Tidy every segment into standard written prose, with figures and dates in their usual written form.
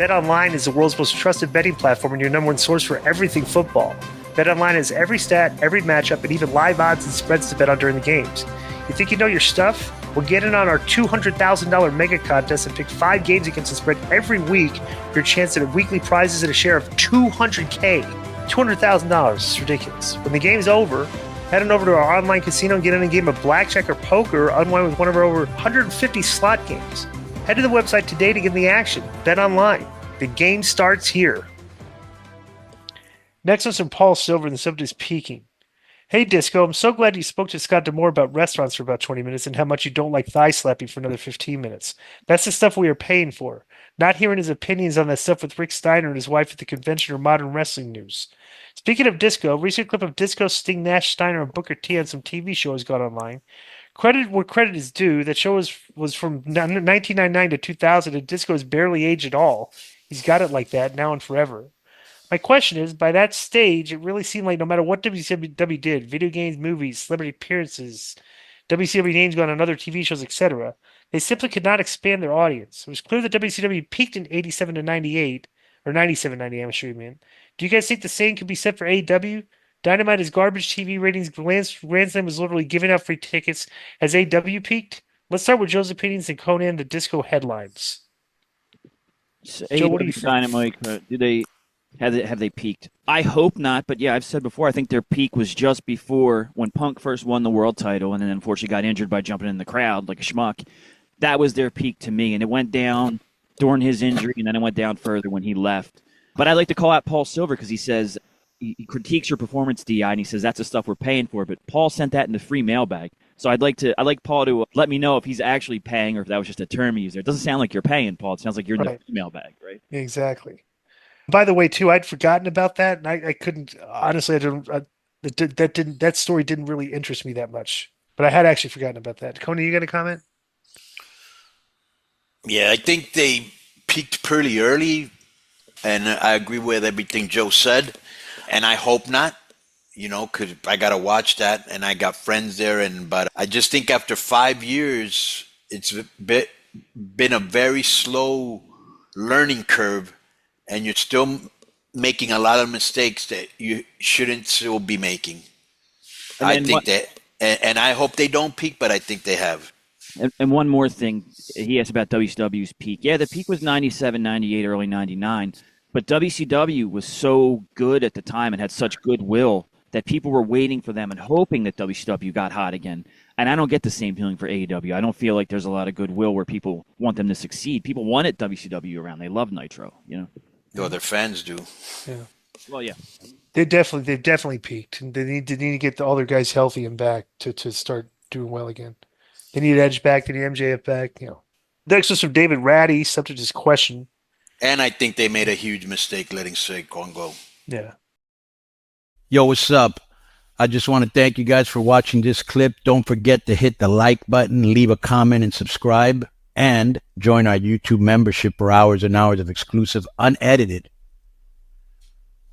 BetOnline is the world's most trusted betting platform and your number one source for everything football. BetOnline has every stat, every matchup, and even live odds and spreads to bet on during the games. You think you know your stuff? Well, get in on our $200,000 mega contest and pick 5 games against the spread every week for your chance at weekly prizes and a share of $200K. $200,000. It's ridiculous. When the game's over, head on over to our online casino and get in a game of blackjack or poker or unwind with one of our over 150 slot games. Head to the website today to get in the action. Bet online. The game starts here. Next one's from Paul Silver, and the subject is peaking. Hey, Disco, I'm so glad you spoke to Scott D'Amore about restaurants for about 20 minutes and how much you don't like thigh slapping for another 15 minutes. That's the stuff we are paying for. Not hearing his opinions on that stuff with Rick Steiner and his wife at the convention or modern wrestling news. Speaking of Disco, a recent clip of Disco, Sting, Nash, Steiner, and Booker T on some TV show has gone online. Credit where credit is due. That show was from 1999 to 2000, and Disco is barely aged at all. He's got it like that now and forever. My question is, by that stage, it really seemed like no matter what WCW did, video games, movies, celebrity appearances, WCW names gone on other TV shows, etc., they simply could not expand their audience. It was clear that WCW peaked in 87 to 98, or 97 to 98, I'm sure you meant. Do you guys think the same could be said for AEW? Dynamite is garbage TV ratings. Grand Slam was literally giving out free tickets. Has AEW peaked? Let's start with Joe's opinions and Konnan, the Disco headlines. So Joe, what do you think? Dynamite, have they peaked? I hope not, but yeah, I've said before, I think their peak was just before when Punk first won the world title and then unfortunately got injured by jumping in the crowd like a schmuck. That was their peak to me, and it went down during his injury, and then it went down further when he left. But I'd like to call out Paul Silver because he says he critiques your performance, DI, and he says that's the stuff we're paying for. But Paul sent that in the free mailbag, so I'd like Paul to let me know if he's actually paying or if that was just a term he used there. It doesn't sound like you're paying, Paul. It sounds like you're in the free mailbag, right? Exactly. By the way, too, I'd forgotten about that, and I couldn't honestly. That story didn't really interest me that much, but I had actually forgotten about that. Konnan, you got a comment? Yeah, I think they peaked pretty early, and I agree with everything Joe said, and I hope not, because I got to watch that, and I got friends there, but I just think after 5 years, it's been a very slow learning curve, and you're still making a lot of mistakes that you shouldn't still be making. And I hope they don't peak, but I think they have. And one more thing, he asked about WCW's peak. Yeah, the peak was 97, 98, early 99. But WCW was so good at the time and had such goodwill that people were waiting for them and hoping that WCW got hot again. And I don't get the same feeling for AEW. I don't feel like there's a lot of goodwill where people want them to succeed. People wanted WCW around. They love Nitro, No, their fans do. Yeah. Well, yeah. They've definitely peaked, and they need to get all their guys healthy and back to start doing well again. They need Edge back. They need MJF back. Next was from David Ratty. Subject is question. And I think they made a huge mistake letting Saquon go. Yeah. Yo, what's up? I just want to thank you guys for watching this clip. Don't forget to hit the like button, leave a comment, and subscribe. And join our YouTube membership for hours and hours of exclusive, unedited,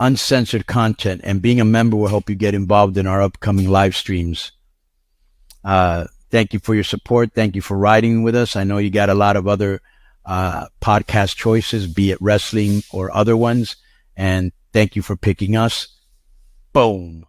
uncensored content. And being a member will help you get involved in our upcoming live streams. Thank you for your support. Thank you for riding with us. I know you got a lot of other podcast choices, be it wrestling or other ones. And thank you for picking us. Boom.